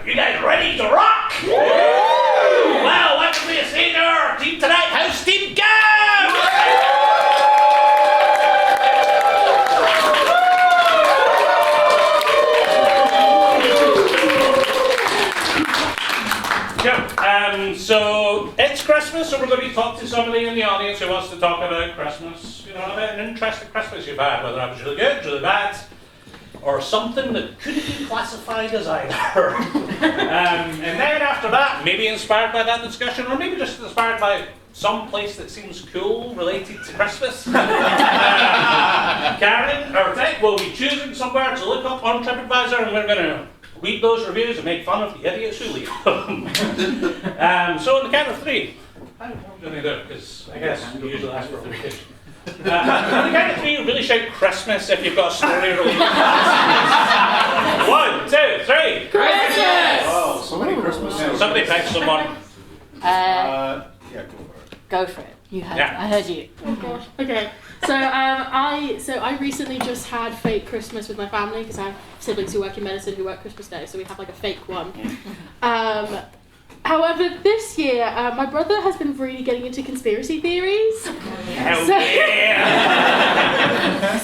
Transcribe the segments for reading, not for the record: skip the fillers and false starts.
You guys ready to rock? Well, what can we say to our team tonight? How's Team Go? So it's Christmas, so we're going to talk to somebody in the audience who wants to talk about Christmas. You know, about an interesting Christmas you've had, whether that was really good, really bad, or something that couldn't be classified as either. And then after that, maybe inspired by that discussion, or maybe just inspired by some place that seems cool related to Christmas. Karen, or Dick, will be choosing somewhere to look up on TripAdvisor, and we're going to read those reviews and make fun of the idiots who leave them. So on the count of three, how are we going to do it? Because I guess we usually ask for a vacation. On the count of three, really shout Christmas if you've got a story related. 1, 2, 3. Christmas! Oh, so many Christmas. Somebody pick someone. Yeah, go for it. Go for it. You heard. Yeah. I heard you. Oh gosh. Okay. So I recently just had fake Christmas with my family because I have siblings who work in medicine who work Christmas Day, so we have like a fake one. However, this year my brother has been really getting into conspiracy theories. So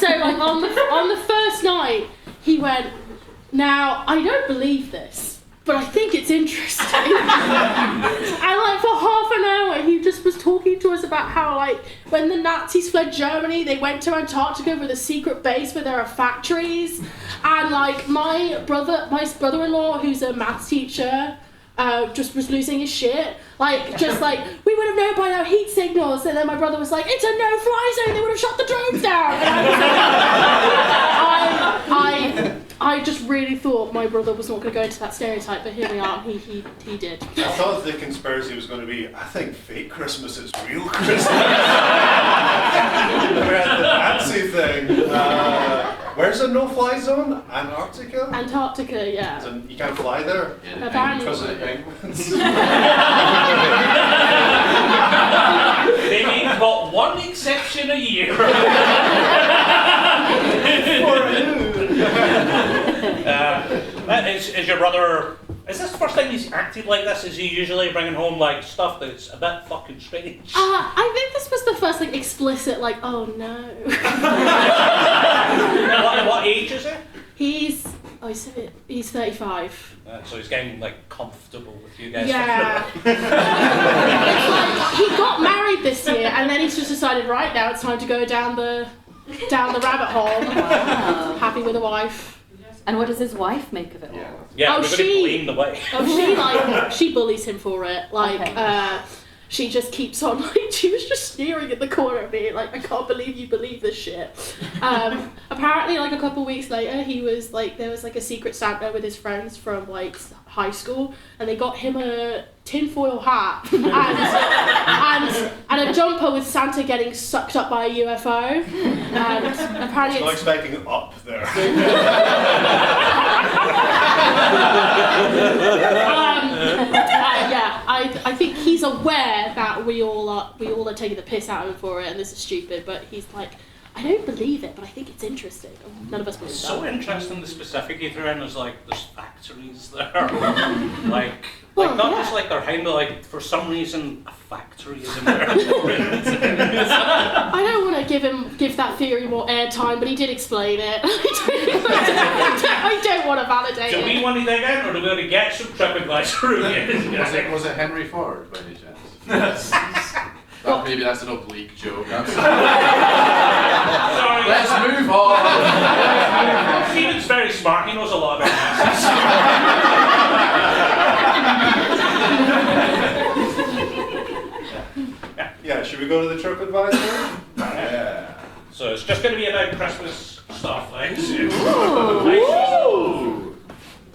like on the first night he went, "Now I don't believe this, but I think it's interesting." And like for half an hour he just was talking to us about how like when the Nazis fled Germany they went to Antarctica with a secret base where there are factories, and like my brother-in-law who's a maths teacher just was losing his shit, like just like we would have known by now heat signals, and then my brother was like, "It's a no-fly zone, they would have shot the drones down." And I just really thought my brother was not going to go into that stereotype, but here we are, he did. I thought the conspiracy was going to be, I think fake Christmas is real Christmas. We're at the Nazi thing. Where's the no-fly zone? Antarctica? Antarctica, yeah. So you can't fly there? Apparently. Because of the penguins? They ain't got one exception a year. Is your brother, is this the first time he's acted like this? Is he usually bringing home like stuff that's a bit fucking strange? I think this was the first like explicit like, oh no. What age is he? He's 35. So he's getting like comfortable with you guys. Yeah. It's like, he got married this year and then he's just decided right now it's time to go down the rabbit hole. Wow. Happy with a wife. And what does his wife make of it all? Yeah, we're going to blame the wife. She bullies him for it. Like, Okay. she just keeps on, like, she was just sneering at the corner at me, like, I can't believe you believe this shit. Apparently, like, a couple weeks later, he was, like, there was, like, a secret Santa with his friends from, like, high school, and they got him a tinfoil hat and a jumper with Santa getting sucked up by a UFO. And apparently I'm not expecting up there. I think he's aware that we all are taking the piss out of him for it, and this is stupid. But he's like, I don't believe it, but I think it's interesting. None of us believe that. So interesting. The specific he threw in was like there's factories there, like not just like they're hiding, but like for some reason a factory is in there. I don't want to give that theory more airtime, but he did explain it. I don't want to validate Do it. we want to dig in, or do we want to get some TripAdvisor? Was it Henry Ford by any chance? Maybe that's an oblique joke. Sorry. Let's move on. Stephen's very smart. He knows a lot about Yeah, should we go to the TripAdvisor? Yeah. So it's just going to be about Christmas stuff, like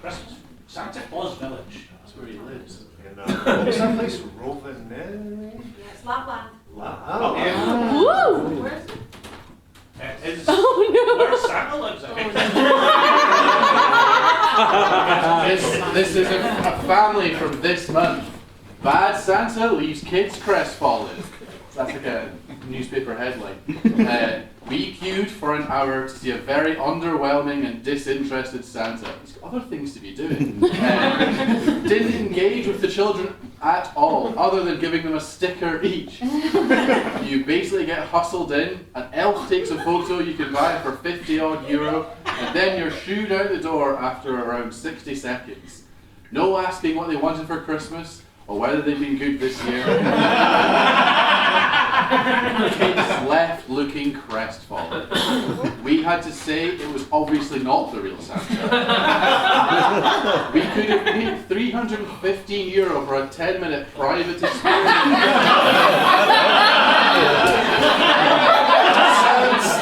Christmas, Santa Claus Village. That's where he lives. What was that place? Rovin? Yes, Lapland. Oh, yeah. Woo! Where's it? It's Oh where Santa lives, I think. This is a family from this month. Bad Santa leaves kids crestfallen. That's like a newspaper headline. We queued for an hour to see a very underwhelming and disinterested Santa. He's got other things to be doing. Didn't engage with the children at all, other than giving them a sticker each. You basically get hustled in, an elf takes a photo you can buy for 50 odd euro, and then you're shooed out the door after around 60 seconds. No asking what they wanted for Christmas, or whether they've been good this year. Kids left looking crestfallen. We had to say it was obviously not the real Santa. We could have paid €315 for a 10-minute private experience.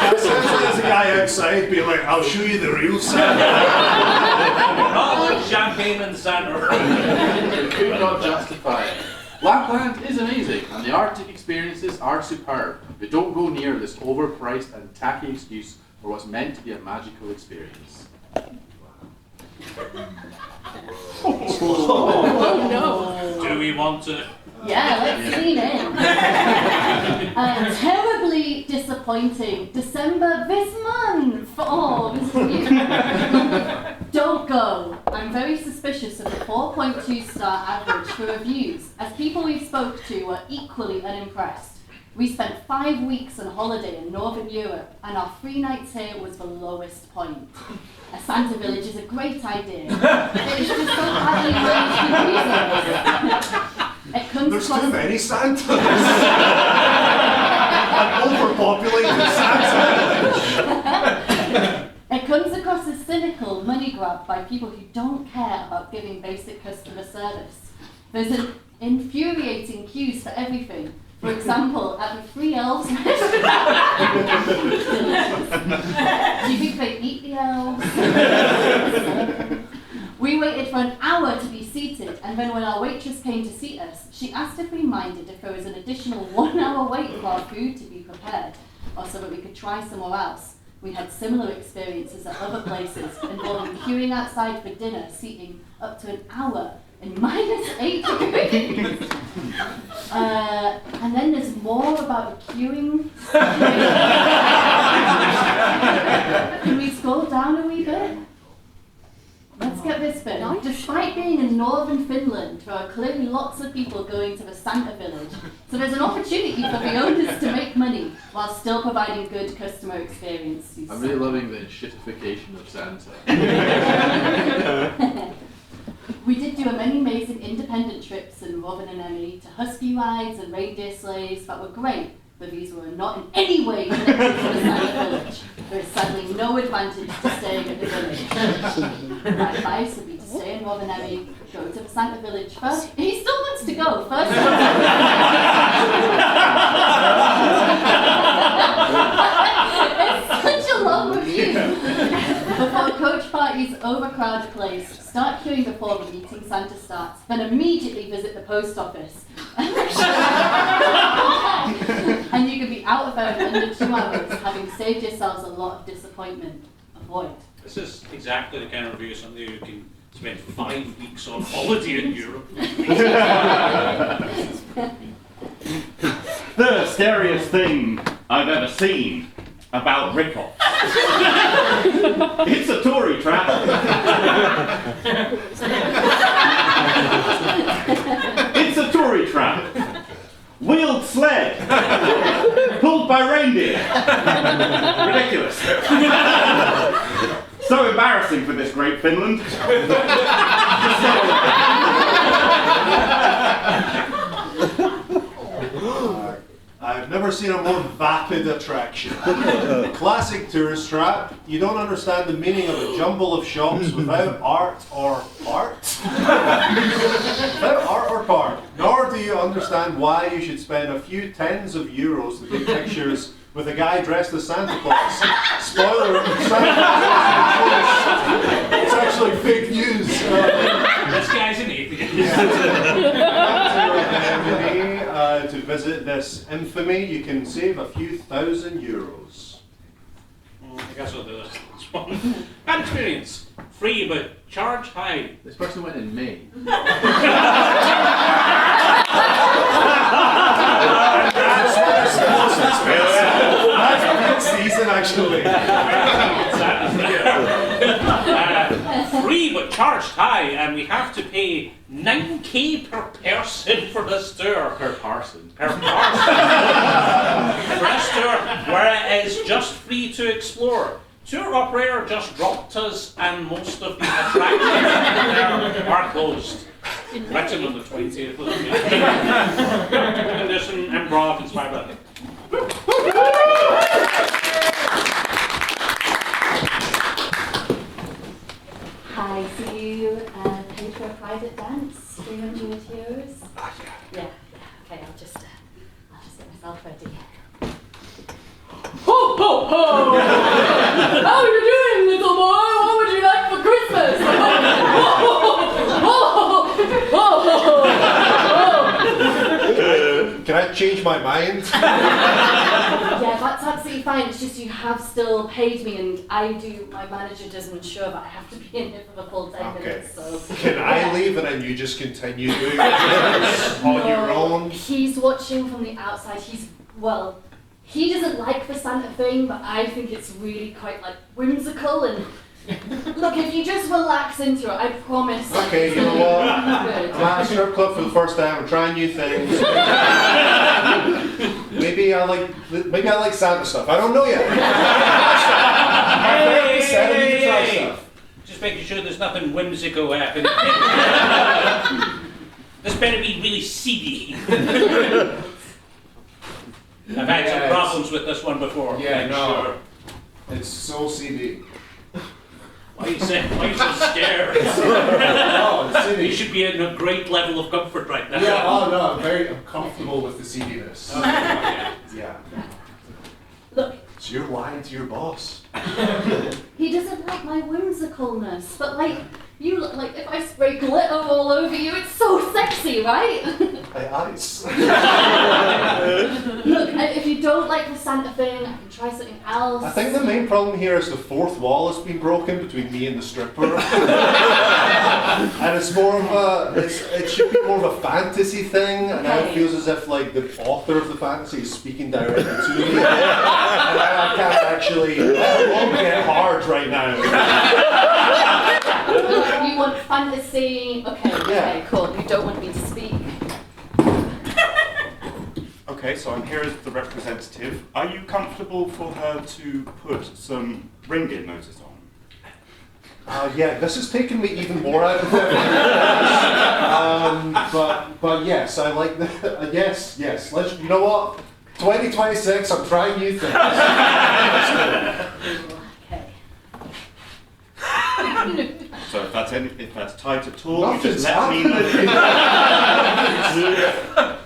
That sounds like there's a guy outside being like, I'll show you the real Santa. Not like champagne and Santa. We could not justify it. Lapland is amazing, and the Arctic experiences are superb, but don't go near this overpriced and tacky excuse for what's meant to be a magical experience. Do we want to? Yeah, let's lean in. Terribly disappointing. December this month. Oh, this is you. Don't go. I'm very suspicious of the 4.2 star average for reviews, as people we spoke to were equally unimpressed. We spent 5 weeks on holiday in Northern Europe, and our 3 nights here was the lowest point. A Santa village is a great idea. It is just so badly managed for reasons. It comes There's across too many Santas. An overpopulated Santa village. It comes across as cynical money grab by people who don't care about giving basic customer service. There's an infuriating queues for everything. For example, at the Free Elves restaurant. Do you think they eat the elves? We waited for an hour to be seated, and then when our waitress came to seat us, she asked if we minded if there was an additional 1 hour wait for our food to be prepared, or so that we could try somewhere else. We had similar experiences at other places, involving queuing outside for dinner, seating up to an hour in -8 degrees. And then there's more about the queuing. Can we scroll down a wee bit? Let's get this bit. Despite being in northern Finland, there are clearly lots of people going to the Santa village. So there's an opportunity for the owners to make money while still providing good customer experience. I'm really loving the shitification of Santa. We did do many amazing independent trips in Rovaniemi to husky rides and reindeer sleighs that were great, but these were not in any way connected to the Santa village. There is sadly no advantage to staying at the village. My advice would be to stay in Rovaniemi, go to the Santa village first. He still wants to go. First. It's such a long review. Before coach parties overcrowd the place, start queuing before the meeting Santa starts, then immediately visit the post office. And you can be out of there in under 2 hours, having saved yourselves a lot of disappointment. Avoid. This is exactly the kind of review of somebody who can spend 5 weeks on holiday in Europe. The scariest thing I've ever seen about rip-offs. It's a Tory trap. It's a Tory trap. Wheeled sled. Pulled by reindeer. Ridiculous. So embarrassing for this great Finland. I've never seen a more vapid attraction. Classic tourist trap. You don't understand the meaning of a jumble of shops without art or part. Without art or part. Nor do you understand why you should spend a few tens of euros to take pictures with a guy dressed as Santa Claus. Spoiler, Santa Claus. It's actually fake news. This guy's an atheist. To visit this infamy, you can save a few thousand euros. I guess I'll do this one. Bad experience. Free, but charge high. This person went in May. That's what it's actually. Free but charged high, and we have to pay 9k per person for this tour. Per person. Per person. For this tour, where it is just free to explore. Tour operator just dropped us, and most of the attractions there are closed. Written on the 20th of May. Condition improv inspired by that. Hi, so you paid for a private dance, 300 euros? Yeah, okay, I'll just get myself ready. Ho ho ho! How are you doing, little boy? What would you like for Christmas? Can I change my mind? Yeah, that's absolutely fine. It's just you have still paid me, and my manager doesn't ensure that I have to be in here for the full 10 minutes. So Can I leave and then you just continue doing it on your own? He's watching from the outside. He doesn't like the Santa thing, but I think it's really quite like whimsical and. Look, if you just relax into it, I promise. Okay, you know what? Good. I'm at a strip club for the first time. I'm trying new things. maybe I like Santa stuff. I don't know yet. Hey, just making sure there's nothing whimsical happening. This better be really seedy. I've had some problems with this one before. Yeah, no. Sure. It's so CD. Why are you so scared? Oh, it's CD. You should be in a great level of comfort right now. Yeah, oh no, I'm comfortable with the seediness. Oh, yeah. Yeah. Look, So you're lying to your boss. he doesn't like my whimsicalness, but like you look like if I spray glitter all over you, it's so sexy, right? My eyes. Look, if you don't like the Santa thing, I can try something else. I think the main problem here is the fourth wall has been broken between me and the stripper. And it's more of it should be more of a fantasy thing, and now it feels as if like the author of the fantasy is speaking directly to me. And I can't actually, I won't get hard right now. You want fantasy? Okay, cool. You don't want me to speak. Okay, so I'm here as the representative. Are you comfortable for her to put some ring-in notice on? Yeah, this has taken me even more out of it. But yes, I like the yes. Let's. You know what? 2026. I'm trying new things. Okay. So if that's tight at all, you Nothing's just let me know.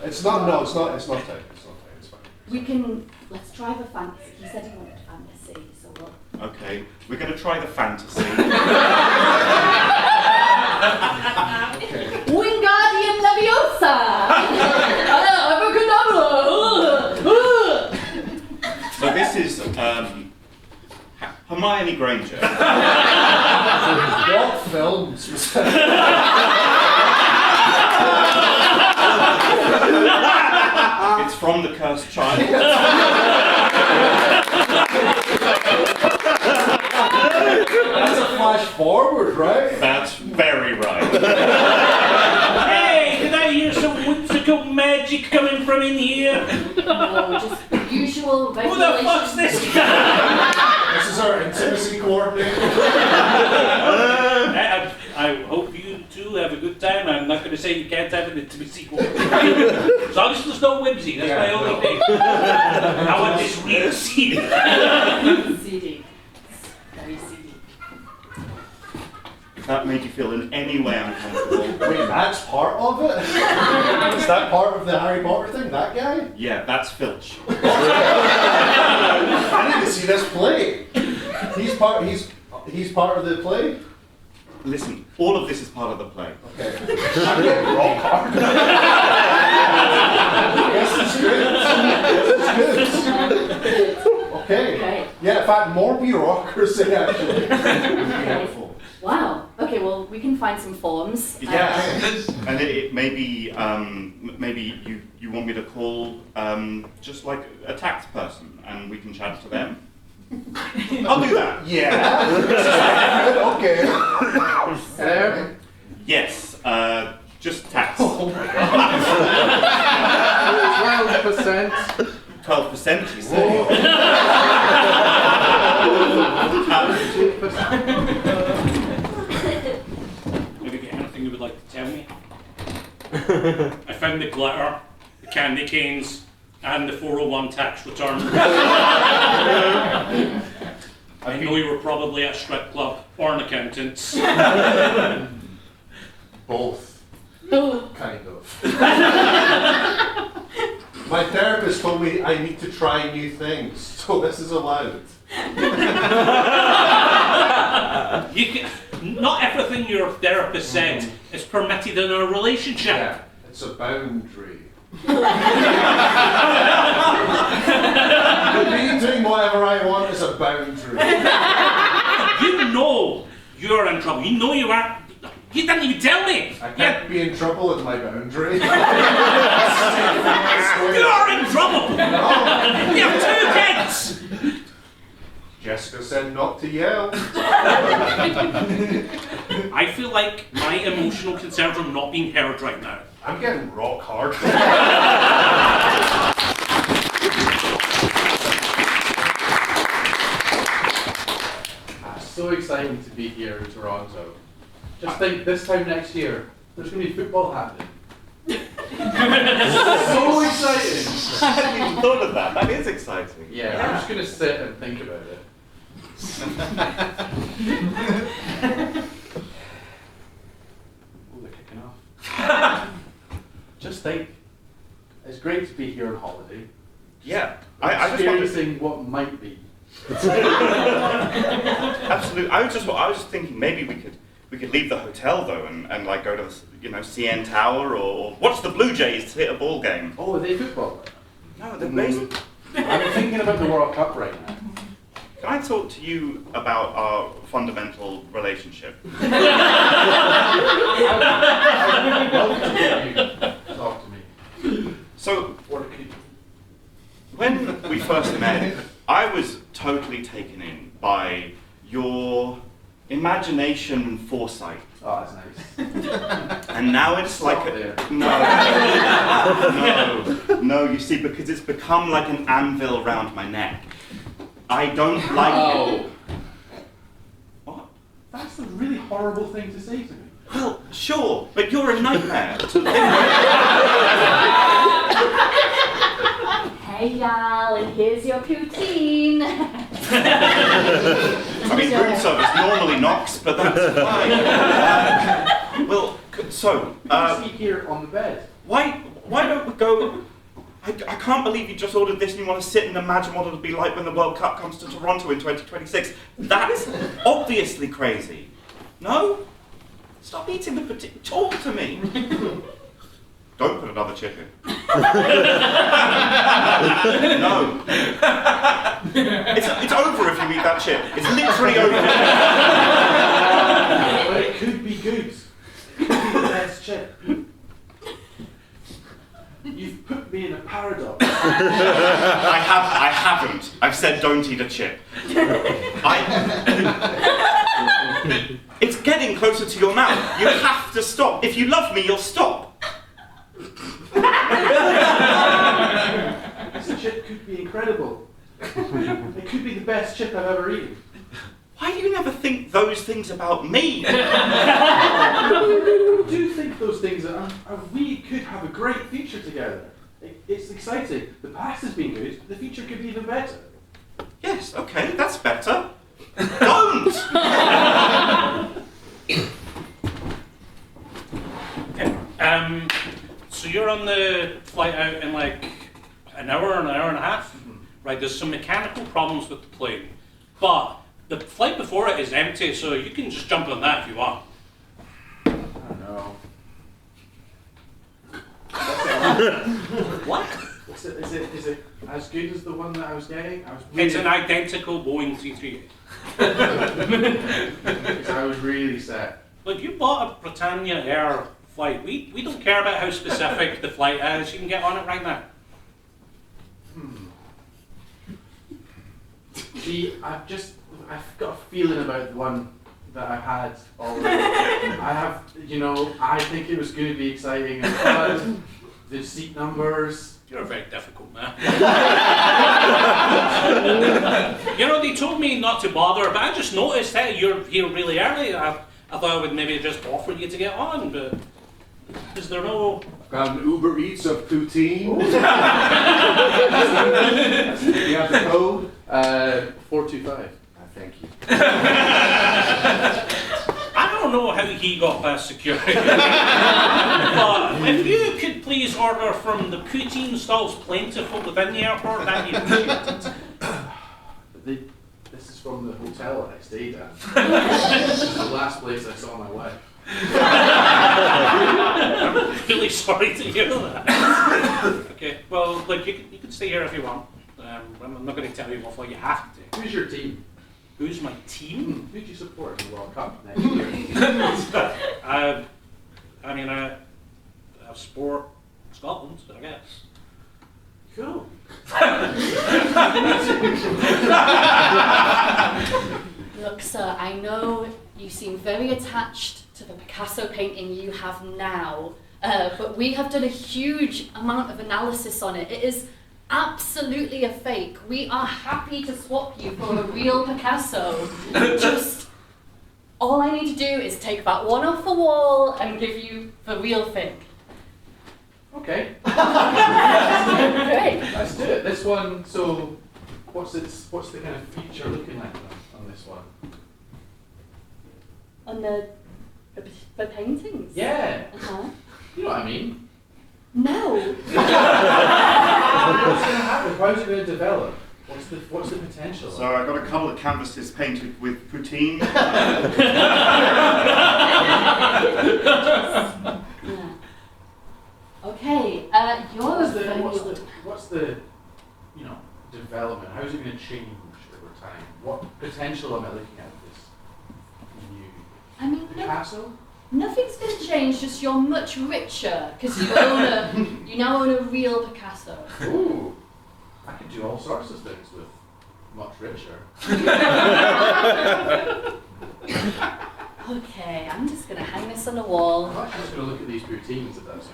It's not. No, it's not. It's not tight. It's not tight. It's fine. Let's try the fantasy. He said he wanted fantasy, so we'll. Okay, we're going to try the fantasy. Okay. Wingardium Leviosa! So this is Hermione Granger. What films was that? It's from The Cursed Child. That's a flash forward, right? That's very right. Hey, did I hear some whimsical magic coming from in here? No, just the usual Who the fuck's this guy? This is our intimacy coordinator. I hope you two have a good time. I'm not going to say you can't have an intimacy as long as there's no whimsy, that's my only thing. I want this real seedy. CD. Very CD. If that made you feel in any way uncomfortable, Wait, that's part of it? Is that part of the Harry Potter thing? That guy? yeah, that's Filch. I need to see this play. He's part of the play? Listen, all of this is part of the play. Okay. I'm getting rock hard. Yes, it's good. Okay. Yeah, in fact, more bureaucracy actually would be helpful. Wow. Okay, well, we can find some forms. Yeah, and it maybe you want me to call just like a tax person, and we can chat to them. I'll do that. Yeah. Okay. Yes, just tax. 12%. 12%, you say? 2%. Have you got anything you would like to tell me? I found the glitter, the candy canes, and the 401 tax return. I know you were probably at a strip club or an accountant's. Both. Oh. Kind of. My therapist told me I need to try new things, so this is allowed. Not everything your therapist said is permitted in a relationship. Yeah, it's a boundary. Me doing whatever I want is a boundary. You know you're in trouble. You know you are. You didn't even tell me. I can't be in trouble with my boundary. You are in trouble. No. You have 2 kids. Jessica said not to yell. I feel like my emotional concerns are not being heard right now. I'm getting rock hard. So exciting to be here in Toronto. Just think, this time next year, there's going to be football happening. So exciting! I hadn't even thought of that. That is exciting. Yeah, I'm just going to sit and think about it. Oh, they're kicking off. Just think, it's great to be here on holiday. Yeah. I just wanted Experiencing what might be. Absolutely. I was just thinking maybe we could leave the hotel though and like go to the CN Tower or watch the Blue Jays hit a ball game. Oh, are they football? No, they're amazing. I'm thinking about the World Cup right now. Can I talk to you about our fundamental relationship? I'd love to hear you talk to me. So Or could you? when we first met, I was totally taken in by your imagination and foresight. Oh, that's nice. And now it's Stop like there. no, you see, because it's become like an anvil around my neck. I don't like it. What? That's a really horrible thing to say to me. Well, sure, but you're a nightmare. Hey y'all, and here's your poutine. I mean, room service normally knocks, but that's fine. Well, so, Sleep here on the bed. why don't we go? I can't believe you just ordered this and you want to sit and imagine what it'll be like when the World Cup comes to Toronto in 2026. That's obviously crazy. No? Stop eating the potato. Talk to me. Don't put another chip in. No. It's over if you eat that chip. It's literally over. But it could be good. It could be the best chip. You've put me in a paradox. I haven't. I've said don't eat a chip. It's getting closer to your mouth. You have to stop. If you love me, you'll stop. This chip could be incredible. It could be the best chip I've ever eaten. Why do you never think those things about me? I do think those things we could have a great future together. It's exciting. The past has been good, but the future could be even better. Yes, okay, that's better. Don't! So you're on the flight out in like an hour and a half? Right, there's some mechanical problems with the plane. But the flight before it is empty, so you can just jump on that if you want. I don't know. What? Is it as good as the one that I was getting? It's an identical Boeing 338. I was really sad. Look, you bought a Britannia Air flight. We don't care about how specific the flight is. You can get on it right now. See, I've got a feeling about the one that I had already. I think it was going to be exciting and fun. The seat numbers. You're a very difficult man. They told me not to bother, but I just noticed that you're here really early. I thought I would maybe just offer you to get on, but is there no... Got an Uber Eats of poutine. You have the code? 425. Thank you. I don't know how he got past security. But if you could please order from the poutine stalls plentiful within the airport, that'd be appreciated. This is from the hotel that I stayed at. This is the last place I saw my wife. I'm really sorry to hear that. Okay, well, look, you can stay here if you want. I'm not going to tell you what you have to do. Who's your team? Who's my team? Who do you support in the World Cup next year? I support Scotland, I guess. Cool. Look, sir, I know you seem very attached to the Picasso painting you have now, but we have done a huge amount of analysis on it. It is absolutely a fake. We are happy to swap you for a real Picasso. Just, all I need to do is take that one off the wall and give you the real thing. Okay. Great. Let's do it. This one, so what's the kind of feature looking like on this one? On the paintings? Yeah. Uh-huh. You know what I mean? No. What's going to happen? How's it going to develop? What's the potential? So I got a couple of canvases painted with poutine. Yeah. Okay, you're What's the development? How's it going to change over time? What potential am I looking at with this new Picasso? Nothing's going to change, just you're much richer because you now own a real Picasso. Ooh, I could do all sorts of things with much richer. Okay, I'm just going to hang this on the wall. I'm actually just going to look at these routines if that's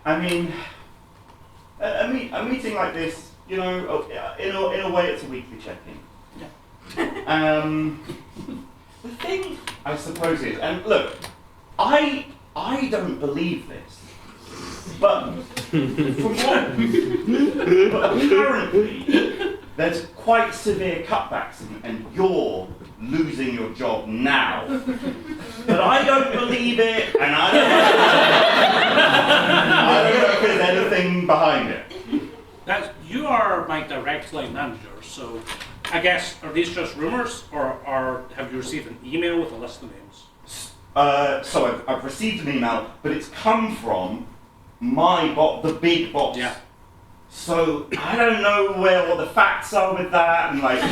I mean, a meeting like this, in a way, it's a weekly check-in. Yeah. The thing, I suppose, is, and look, I don't believe this, but apparently there's quite severe cutbacks, and you're losing your job now. But I don't believe it, and I don't know if there's anything behind it. You are my direct line manager, so I guess, are these just rumours, or have you received an email with a list of names? So I've received an email, but it's come from my boss, the big boss. Yeah. So I don't know what the facts are with that, and like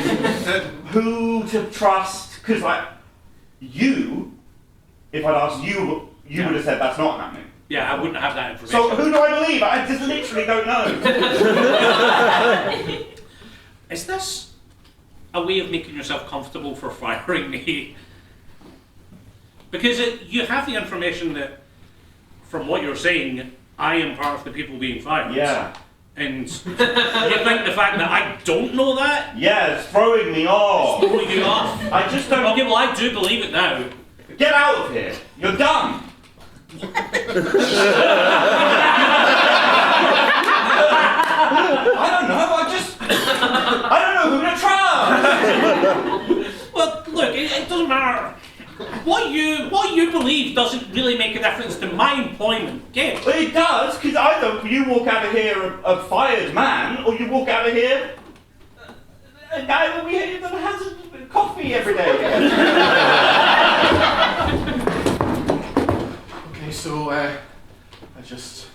who to trust. Because if I'd asked you, you would have said that's not happening. Yeah, I wouldn't have that information. So who do I believe? I just literally don't know. Is this a way of making yourself comfortable for firing me? Because you have the information that, from what you're saying, I am part of the people being fired. Yeah. And you think the fact that I don't know that? Yeah, it's throwing me off. It's throwing you off? I just don't... Okay, well I do believe it now. Get out of here. You're done. I don't know, I don't know who to trust. Well, look, it doesn't matter. What you believe doesn't really make a difference to my employment, okay? Well, it does, because either you walk out of here a fired man, or you walk out of here a guy that has a coffee every day. Okay, so I just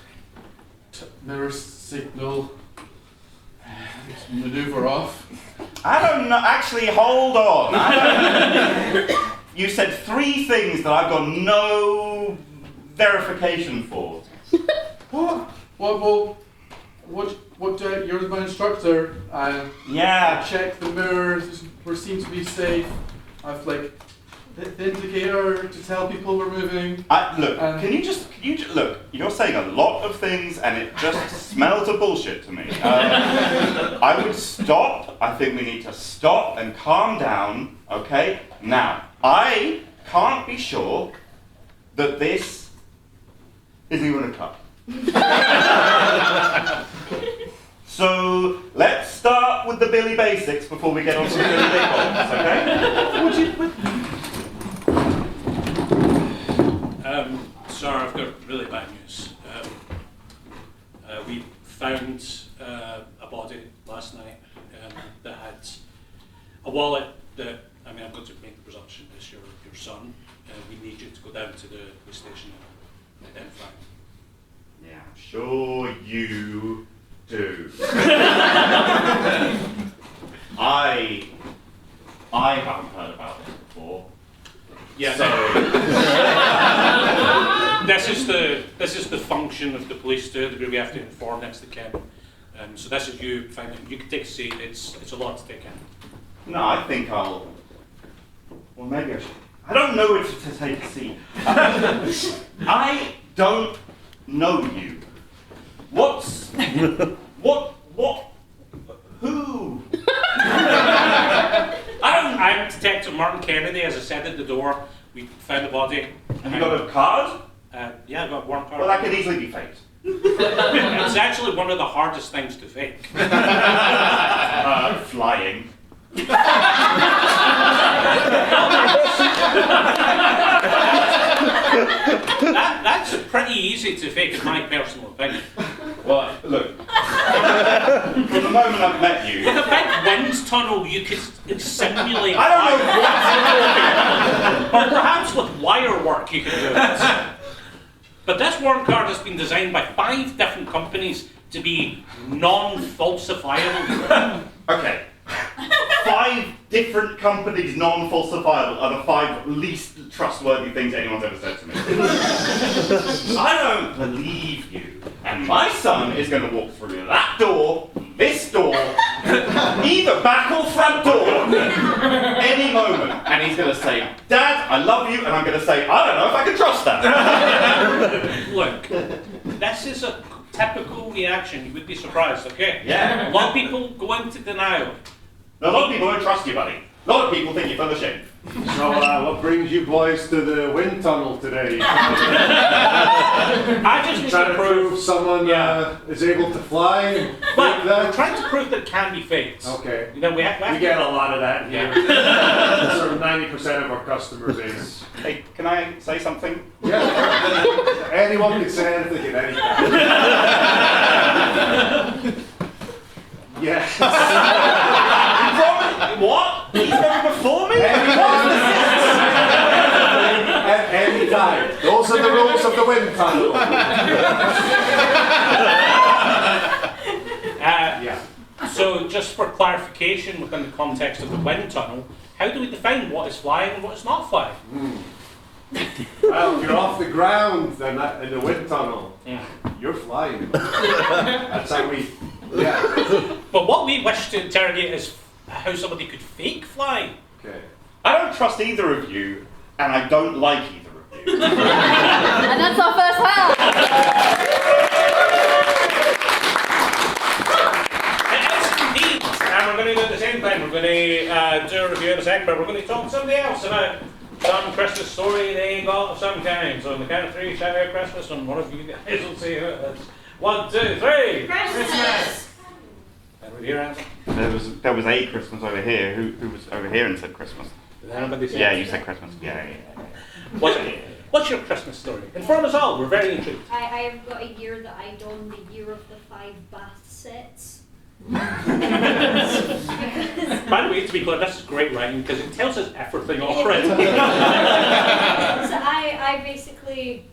mirror signal, maneuver off. I don't know. Actually, hold on. you said 3 things that I've got no verification for. What? You're my instructor. Yeah. I checked the mirrors. We seem to be safe. I've like the indicator to tell people we're moving. Look, can you just look? You're saying a lot of things, and it just smells of bullshit to me. I would stop. I think we need to stop and calm down. Okay. Now, I can't be sure that this isn't even a cut. So let's start with the Billy basics before we get on to the Billy big ones, okay? Sir, I've got really bad news. We found a body last night that had a wallet that, I'm going to make the presumption is your son. We need you to go down to the station and identify him. Yeah, I'm sure you do. I haven't heard about this before. Yeah. So this is the function of the police to a degree. We have to inform next to Ken. So this is you finding. You can take a seat. It's a lot to take in. no, I think I'll. Well, maybe I should. I don't know if to take a seat. I don't know you. What? Who? I'm Detective Martin Kennedy. As I said at the door, we found the body. Have you got a card? Yeah, I've got one card. Well, that could easily be faked. It's actually one of the hardest things to fake. Flying. That's pretty easy to fake, in my personal opinion. Well, look. From the moment I've met you. With a big wind tunnel, you could simulate. I don't know what you're talking about. Or perhaps with wire work, you could do it. But this warrant card has been designed by 5 different companies to be non-falsifiable. Okay. 5 different companies non-falsifiable are the 5 least trustworthy things anyone's ever said to me. I don't believe you. And my son is going to walk through that door, this door, either back or front door, any moment. And he's going to say, Dad, I love you. And I'm going to say, I don't know if I can trust that. Look, this is a typical reaction. You would be surprised, okay? Yeah. A lot of people go into denial. A lot of people don't trust you, buddy. A lot of people think you're full of shit. So, what brings you boys to the wind tunnel today? I just need Trying to to prove prove. someone is able to fly? But Like we're that? trying to prove that it can be faked. Okay. You know, we have We get a lot of that here. Yeah. Sort of 90% of our customer base. Hey, can I say something? Yeah. Anyone can say anything at any time. Yes. What? He's going before me? At any time. Those are the rules of the wind tunnel. Yeah. So, just for clarification within the context of the wind tunnel, how do we define what is flying and what is not flying? Well, if you're off the ground then in the wind tunnel, Yeah. you're flying. That's how we. Yeah. But what we wish to interrogate is how somebody could fake fly. Okay. I don't trust either of you, and I don't like either of you. And that's our first round. It is indeed. And we're going to do the same thing. We're going to do a review in a second, but we're going to talk to somebody else about some Christmas story they got of some kind. So on the count of 3, shout out Christmas, and one of you guys will see who it is. 1, 2, 3. Christmas! And with your answer. There was a Christmas over here. Who was over here and said Christmas? Did anybody say? Yeah, you said Christmas. Yeah. What's your Christmas story? Inform us all. We're very intrigued. I have got a year that I done the year of the 5 bath sets. By the way, to be clear, this is great writing because it tells us everything already. So I basically,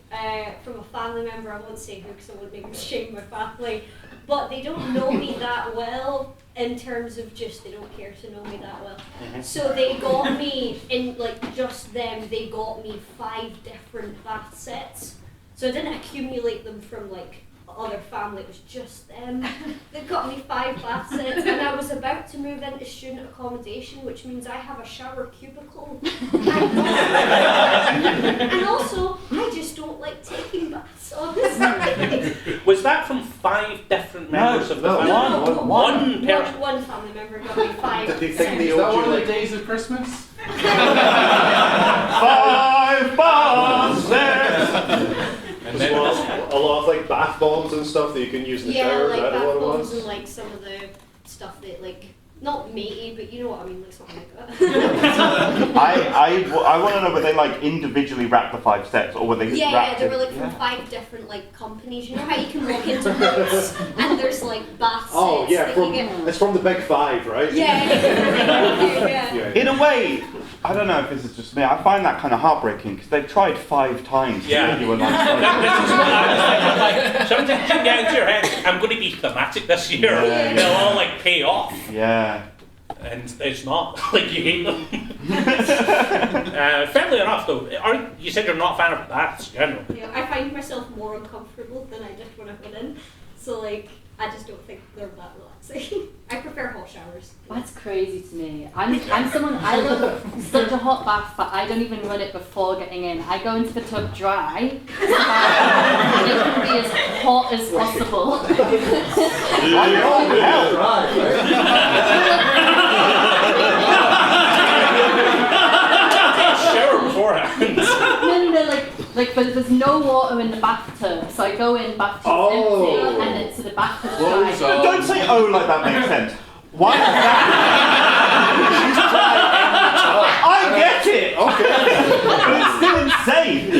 from a family member, I won't say who because I wouldn't make them shame my family, but they don't know me that well. in terms of just they don't care to know me that well. So they got me in like just them. They got me 5 different bath sets. So I didn't accumulate them from like other family. It was just them. They got me 5 bath sets, and I was about to move into student accommodation, which means I have a shower cubicle. And also, I just don't like taking baths, honestly. Was that from 5 different members of the no, family? one person. One family member got me 5 Did they think sets. they Is that owed one you of the like days of Christmas? 5 bath sets? And There's then, a lot of like bath bombs and stuff that you can use in the Yeah, shower. like Is that bath what it bombs was? and like some of the stuff that like, not matey, but you know what I mean, like something like that. I want to know, were they like individually wrapped the 5 sets, or were they Yeah, wrapped they were in- like from 5 different like companies. You know how you can walk into Boots and there's like bath sets Oh yeah, that from you get. it's from the Big 5, right? Yeah. Yeah. In a way, I don't know if this is just me, I find that kind of heartbreaking, because they've tried 5 times to Yeah. get you a nice this is what I was thinking, like, something can get into your head, I'm going to be thematic this year, Yeah. they'll all like pay off, Yeah. and it's not, like you hate them. Fairly enough though, you said you're not a fan of baths, generally. Yeah, I find myself more uncomfortable than I did when I went in. So like, I just don't think they're that relaxing. I prefer hot showers. That's crazy to me. I'm someone, I love such a hot bath, but I don't even run it before getting in. I go into the tub dry, and it can be as hot as possible. Shower beforehand. No, like, but there's no water in the bathtub, so I go in, bathtub's empty, and then so the bathtub's dry. So- Don't say oh like that makes sense. Why is that? I get it! Okay. But it's still insane.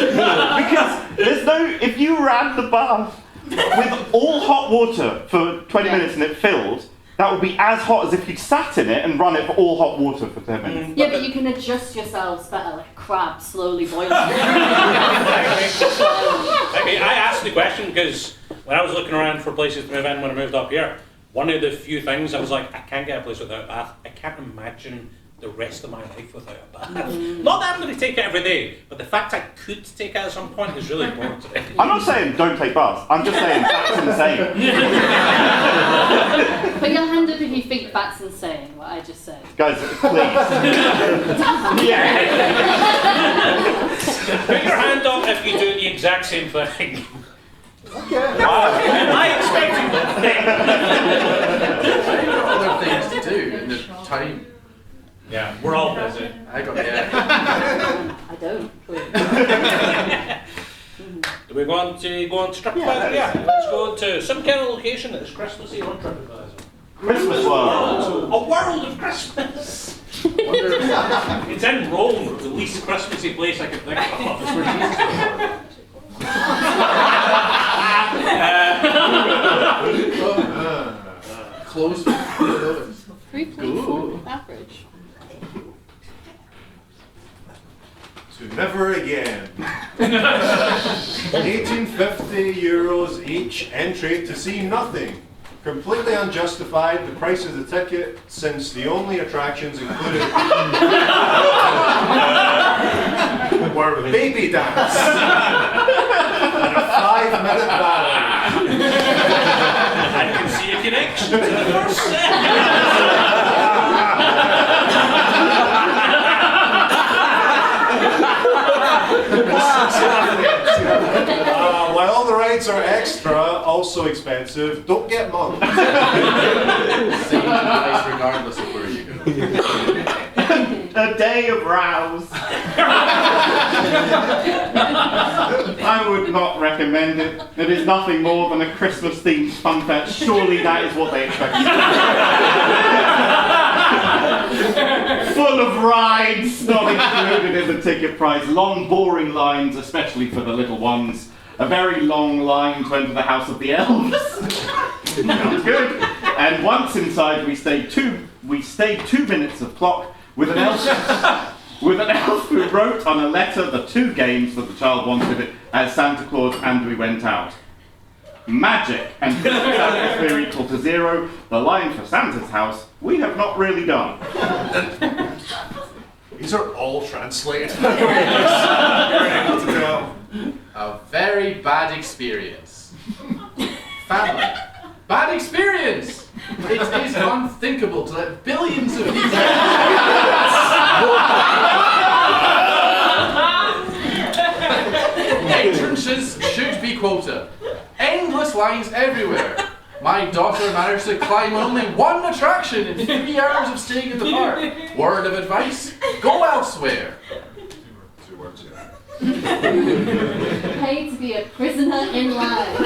Because there's no, if you ran the bath with all hot water for 20 minutes and it filled, that would be as hot as if you'd sat in it and run it for all hot water for 10 minutes. Yeah, but you can adjust yourselves better, like a crab slowly boiling. I mean, I asked the question because when I was looking around for places to move in when I moved up here, one of the few things I was like, I can't get a place without a bath. I can't imagine the rest of my life without a bath. Not that I'm going to take it every day, but the fact I could take it at some point is really important to me. I'm not saying don't take baths, I'm just saying that's insane. Put your hand up if you think that's insane, what I just said. Guys, please. Yeah. Put your hand up if you do the exact same thing. Wow. I expected that. Other things to do in the time. Yeah, we're all busy. I got yeah. I don't. Do we go on to TripAdvisor? Yeah, let's go to some kind of location that is Christmassy on TripAdvisor. Christmas world. A world of Christmas. It's in Rome, the least Christmassy place I could think of. That's where Jesus was born. Close. 3.4 average. To never again. 1850 euros each entry to see nothing. Completely unjustified, the price of the ticket, since the only attractions included were baby dance and a 5-minute ballet. I can see a connection to the first set. While all the rides are extra, also expensive, don't get mugged. Same price regardless of where you go. A day of rows. I would not recommend it. It is nothing more than a Christmas-themed fun fest. Surely that is what they expect. Full of rides, not included in the ticket price. Long, boring lines, especially for the little ones. A very long line to enter the House of the Elves. Sounds good. And once inside, we stayed 2 minutes of clock with an elf who wrote on a letter the 2 games that the child wanted as Santa Claus, and we went out. magic, and atmosphere equal to 0, the line for Santa's house, we have not really done. These are all translated. You're able to tell. A very bad experience. Family. Bad experience! It is unthinkable to let billions of people. Entrances should be quota. Endless lines everywhere. My daughter managed to climb only one attraction in 3 hours of staying in the park. Word of advice, go elsewhere. 2 words, yeah. Pay to be a prisoner in line.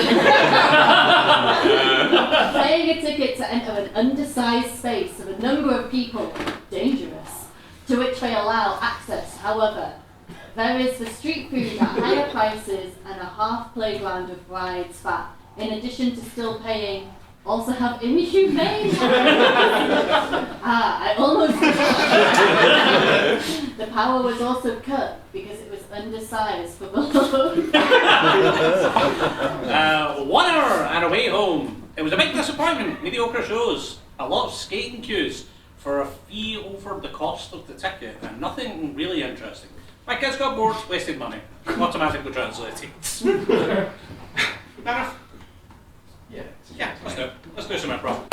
Paying a ticket to enter an undersized space of a number of people, dangerous, to which they allow access, however. There is the street food at higher prices and a half playground of rides that, in addition to still paying, also have inhumane. I almost forgot. The power was also cut because it was undersized for the load. 1 hour and away home. It was a big disappointment. Mediocre shows. A lot of skating queues for a fee over the cost of the ticket and nothing really interesting. My kids got bored, wasted money. Automatically translated. Enough? Yeah. Yeah, let's do it. Let's do some improv.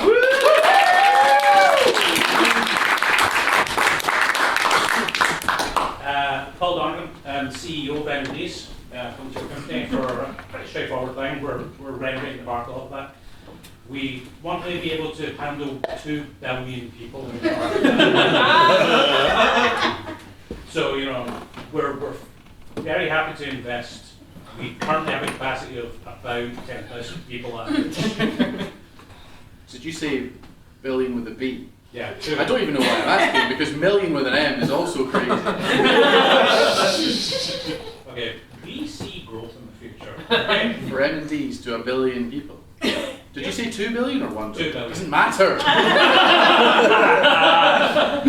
Paul Donovan, CEO of MDs, comes to the company for a pretty straightforward thing. We're renovating the park a lot of that. We want to be able to handle 2 billion people in the park. So, you know, we're very happy to invest. We currently have a capacity of about 10,000 people average. Did you say billion with a B? Yeah, true. I don't even know why I'm asking, because million with an M is also crazy. Okay, we see growth in the future. Okay? For M&Ds to a billion people. Did you say 2 billion or 1 billion? 2 billion. Doesn't matter.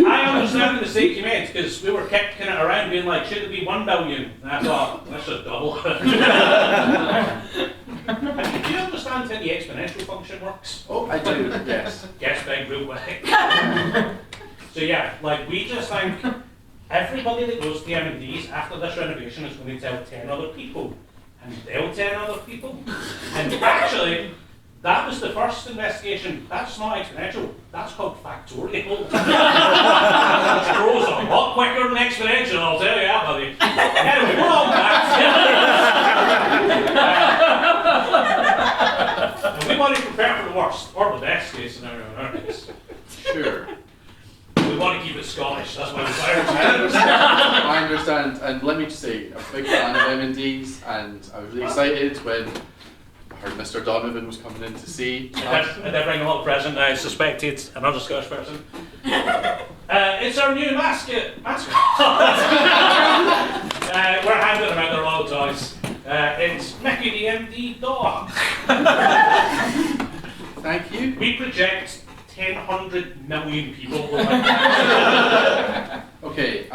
I understand the mistake you made because we were kicking it around being like, should it be 1 billion? And I thought, let's just double it. Do you understand how the exponential function works? Oh, I do, yes. Guess big, real quick. So yeah, like we just think everybody that goes to the M&Ds after this renovation is going to tell 10 other people. And they'll 10 other people. And actually, that was the first investigation. That's not exponential. That's called factorial. Which grows a lot quicker than exponential, I'll tell you that, buddy. Anyway, we're all back. And we want to prepare for the worst, or the best case scenario in our case. Sure. We want to keep it Scottish, that's why we're I understand, and let me just say, I'm a big fan of M&Ds, and I was really excited when I heard Mr. Donovan was coming in to see. I did bring a little present. I suspected another Scottish person. It's our new mascot. We're handing them out their little toys. It's Mickey the MD dog. Thank you. We project 100 million people. Okay,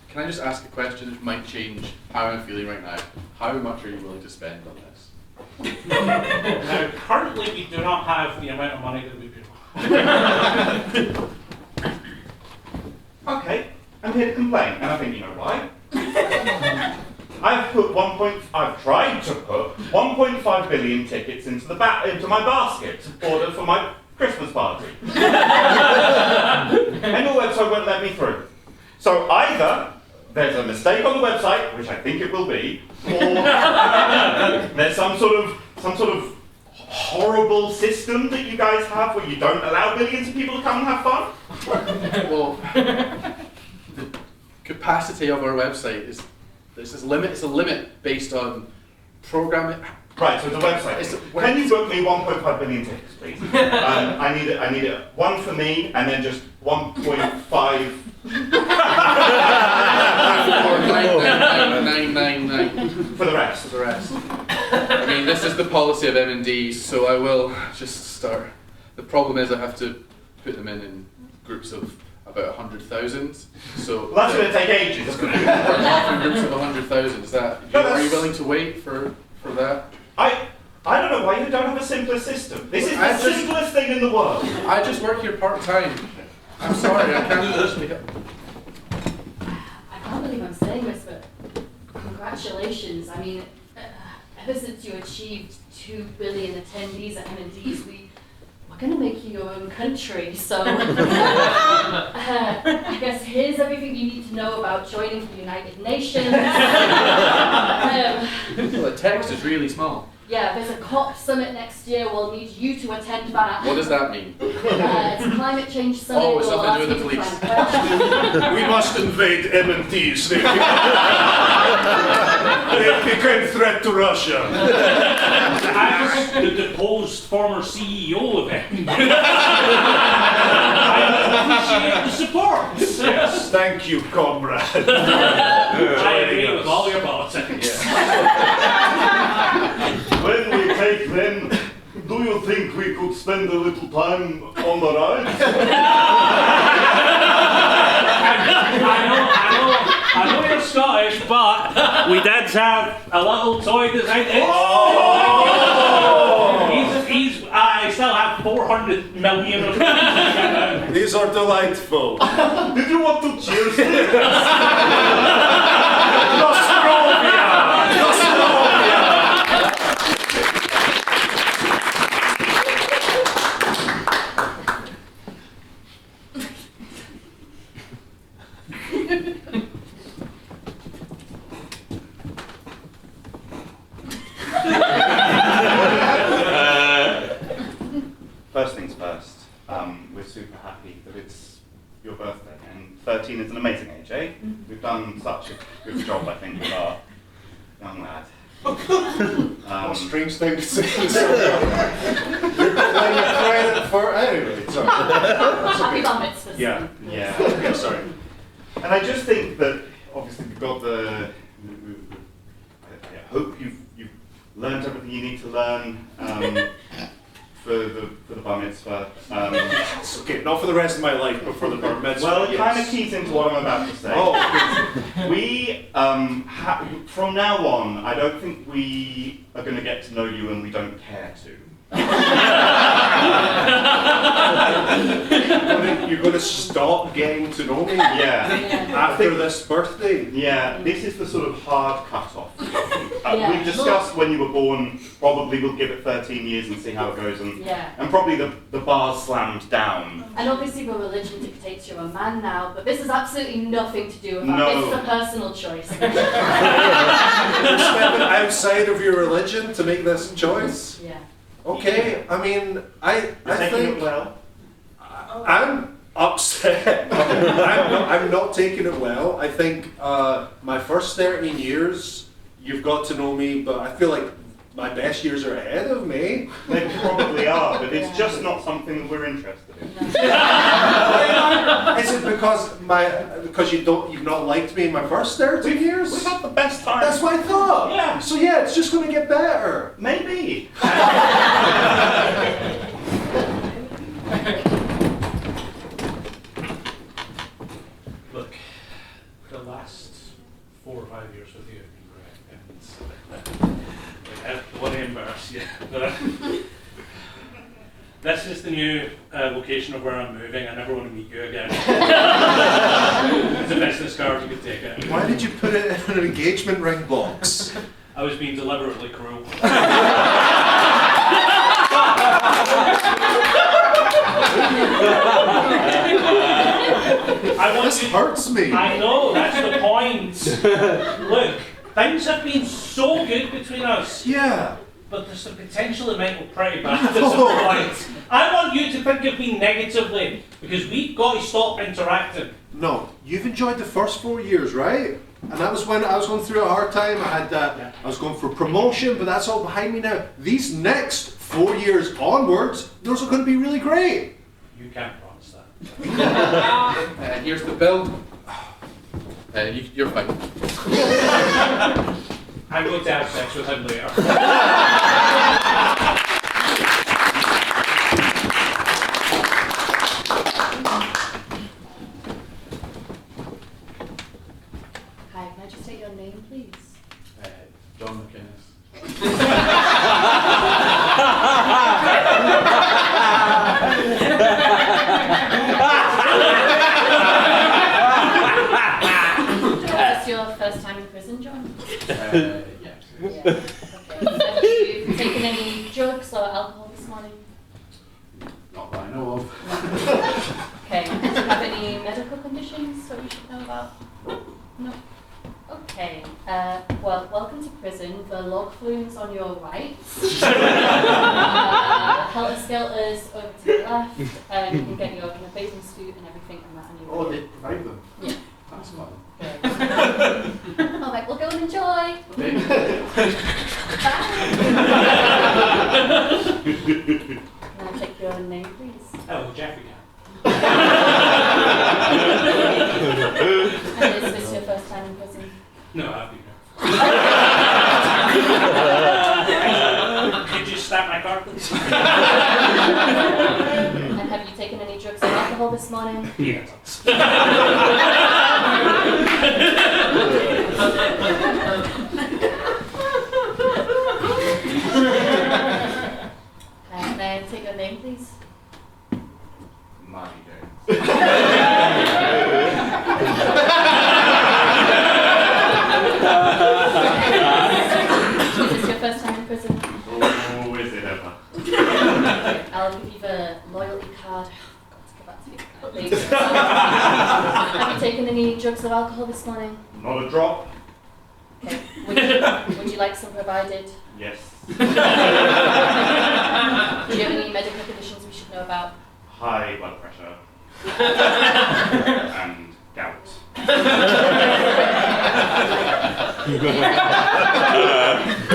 can I just ask a question that might change how I'm feeling right now? How much are you willing to spend on this? Now, currently we do not have the amount of money that we do. Okay, I'm here to complain, and I think you know why. I've tried to put 1.5 billion tickets into my basket to order for my Christmas party. And your website won't let me through. So either there's a mistake on the website, which I think it will be, or there's some sort of horrible system that you guys have where you don't allow billions of people to come and have fun. Well, the capacity of our website is there's this limit. It's a limit based on programming. Right, so it's a website. Can you book me 1.5 billion tickets, please? I need it. One for me, and then just 1.5. Or 99999 For the rest. for the rest. I mean, this is the policy of M&D, so I will just start. The problem is I have to put them in groups of about 100,000. So Well, that's going to take ages, isn't it? we're half in groups of 100,000. Is that? No, Are that's- you willing to wait for that? I don't know why you don't have a simpler system. This is I the just- simplest thing in the world. I just work here part time. I'm sorry, I can't actually help. I can't believe I'm saying this, but congratulations. I mean, ever since you achieved 2 billion attendees at M&Ds, we're going to make you your own country. So I guess here's everything you need to know about joining the United Nations. Well, the text is really small. Yeah, there's a COP summit next year. We'll need you to attend that. What does that mean? It's a climate change summit. Oh, it's We'll nothing to do ask with the you police. plan questions. We must invade M&Ts. They became a threat to Russia. As the deposed former CEO of it. I appreciate the support. Yes, thank you, comrade. I agree with all your politics. When we take them, do you think we could spend a little time on the ride? I know you're Scottish, but we did have a little toy design. I still have 400 million of them. These are delightful. Did you want to cheers? Nostrovia! Nostrovia! First things first, we're super happy that it's your birthday, and 13 is an amazing age, eh? We've done such a good job, I think, with our young lad. What strange thing to say. You're claiming credit for anyway. Sorry. Happy bar mitzvahs. Yeah. Yeah. Sorry. And I just think that obviously we've got I hope you've learned everything you need to learn for the bar mitzvah. It's okay, not for the rest of my life, but for the bar mitzvah. Well, it yes. kind of keys into what I'm about to say. Oh. We, from now on, I don't think we are going to get to know you and we don't care to. You're going to stop getting to know me Yeah. after this birthday? Yeah, this is the sort of hard cut-off. Yeah. We've discussed when you were born, probably we'll give it 13 years and see how it goes, and Yeah. probably the bar's slammed down. And obviously the religion dictates you're a man now, but this has absolutely nothing to do with that. No. It's a personal choice. You're stepping outside of your religion to make this choice? Yeah. Okay, I mean, I Taking think it well. I'm upset. I'm not taking it well. I think my first 13 years, you've got to know me, but I feel like my best years are ahead of me. They probably are, but it's just not something that we're interested in. Is it because you've not liked me in my first 13 years? We've had the best time. That's what I thought. Yeah. So yeah, it's just going to get better. Maybe. Look, the last 4 or 5 years with you have been great. I don't want to embarrass you. This is the new location of where I'm moving. I never want to meet you again. It's a business card, you could take it. Why did you put it in an engagement ring box? I was being deliberately cruel. This hurts me. I know, that's the point. Look, things have been so good between us, Yeah. but there's the potential it might go pretty bad at some point. I want you to think of me negatively, because we've got to stop interacting. No, you've enjoyed the first 4 years, right? And that was when I was going through a hard time. I was going for promotion, but that's all behind me now. These next 4 years onwards, those are going to be really great. You can't promise that. Here's the bill. You're fine. I'm going to have sex with him later. things that we should know about? No. Okay. Well, welcome to prison. The log flume's on your right. Helter Skelter's over to the left. You can get your kind of bathing suit and everything and that on your Oh, they provide them. Yeah. That's fun. All right, we'll go and enjoy. Maybe. Can I take your name, please? Oh, Jeffrey. And is this your first time in prison? No, I've been here. Could you snap my card, please? And have you taken any drugs or alcohol this morning? Yes. May I take your name, please? Money Jones. Is this your first time in prison? Oh, is it ever? I'll give you the loyalty card. Got to go back to the later. Have you taken any drugs or alcohol this morning? Not a drop. Okay. Would you like some provided? Yes. Do you have any medical conditions we should know about? High blood pressure. And gout. Are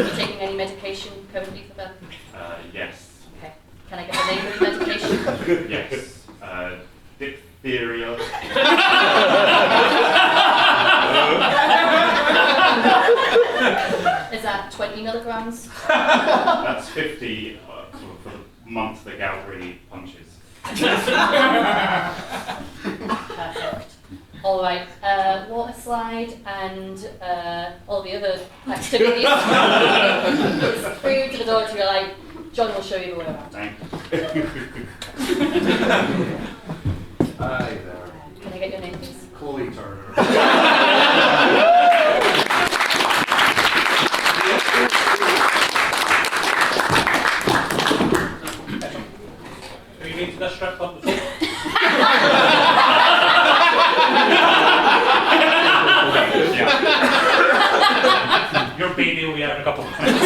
you taking any medication currently for them? Yes. Okay. Can I get the name of the medication? Yes. Diphtheria. Is that 20 milligrams? That's 50 sort of for the month the gout really punches. Perfect. All right. Water slide and all the other activities. It's through to the door to your right. John will show you the way around. Thank Hi there. Can I get your name, please? Chloe Turner. Have you been to that strip club before? Yeah. Your baby will be out in a couple of minutes.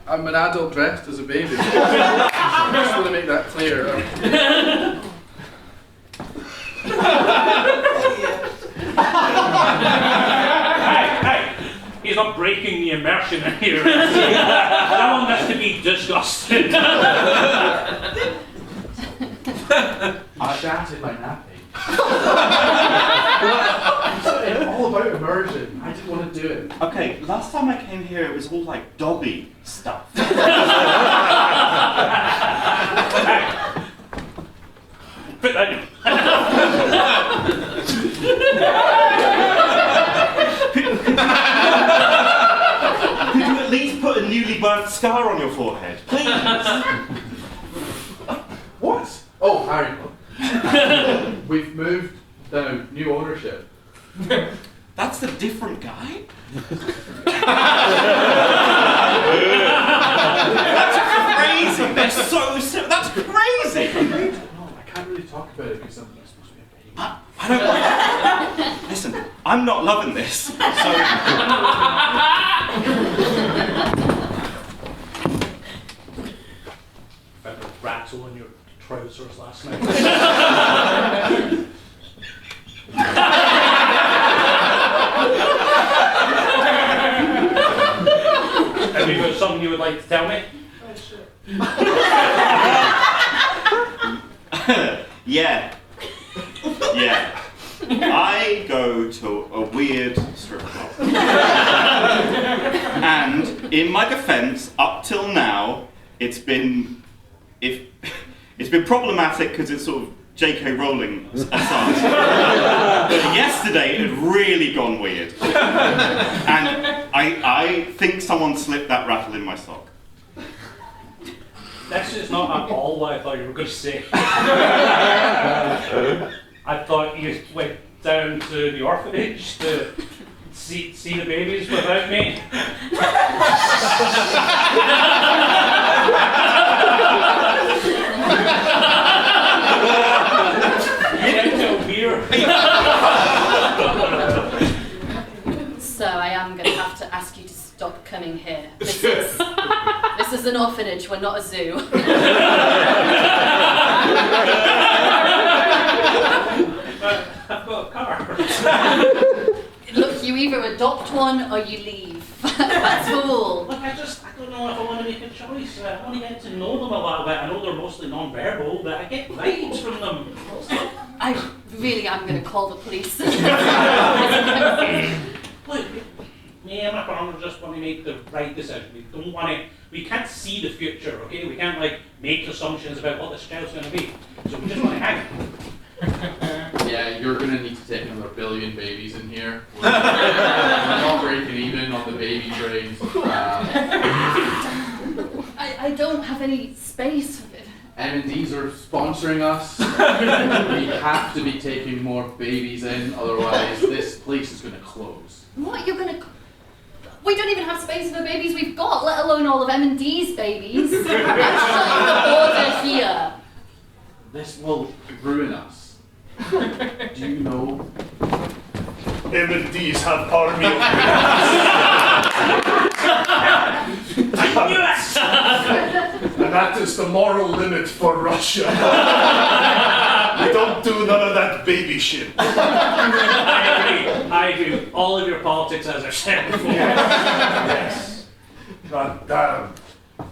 I'm an adult dressed as a baby. I just want to make that clear. Hey, he's not breaking the immersion in here. I want this to be disgusting. I shattered my nappy. It's all about immersion. I didn't want to do it. Okay, last time I came here it was all like Dobby stuff. Put that in. Could you at least put a newly burnt scar on your forehead, please? What? Oh, Harry. We've moved. No, new ownership. That's a different guy? That's crazy! They're so simple. That's crazy! No, I can't really talk about it because I'm supposed to be a baby. I don't like. Listen, I'm not loving this. So. Found a rattle in your trousers last night. Have you got something you would like to tell me? Yeah. Yeah. I go to a weird strip club. And in my defense, up till now, it's been problematic because it's sort of J.K. Rowling aside. But yesterday it had really gone weird. And I think someone slipped that rattle in my sock. This is not at all what I thought you were going to say. I thought you went down to the orphanage to see the babies without me. Get so weird. So I am going to have to ask you to stop coming here. This is an orphanage, we're not a zoo. I've got a car. Look, you either adopt one or you leave. That's all. Look, I don't know if I want to make a choice. I want to get to know them a little bit. I know they're mostly non-verbal, but I get vibes from them. I really am going to call the police. Look, me and my partner just want to make the right decision. We can't see the future, okay? We can't make assumptions about what this child's going to be. So we just want to hang. Yeah, you're gonna need to take another billion babies in here. We're not breaking even on the baby train. I don't have any space for it. M&Ds are sponsoring us. We have to be taking more babies in, otherwise this place is gonna close. What, you're going to... We don't even have space for the babies we've got, let alone all of M&D's babies. I'm shutting the border here. This will ruin us. Do you know? M&Ds have army of and that is the moral limit for Russia. We don't do none of that baby shit. I agree. All of your politics, as I said before. Yes. God damn.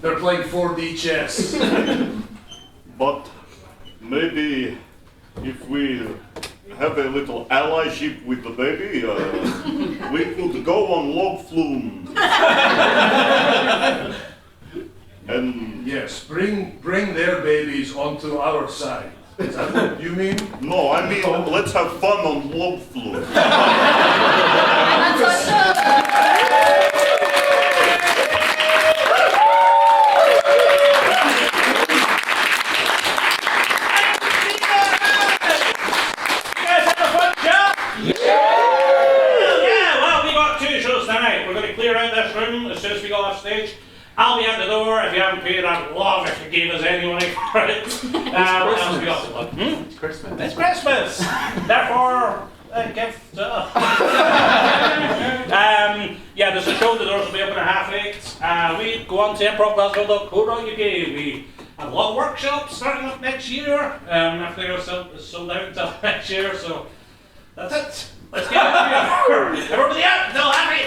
They're playing 4D chess. But maybe if we have a little allyship with the baby, we could go on log flume. And Yes, bring their babies onto our side. Is that what you mean? no, I mean let's have fun on log flume. This room as soon as we go off stage. I'll be at the door. If you haven't paid, I'd love if you gave us any money for it. What else we got? It's Christmas. It's Christmas. Therefore, a gift. Yeah, there's a show. The doors will be open at 8:30. We go on to improvglasgow.co.uk. We have a lot of workshops starting up next year. After they're sold out until next year, so that's it. Let's get it. Everybody out. Still happy.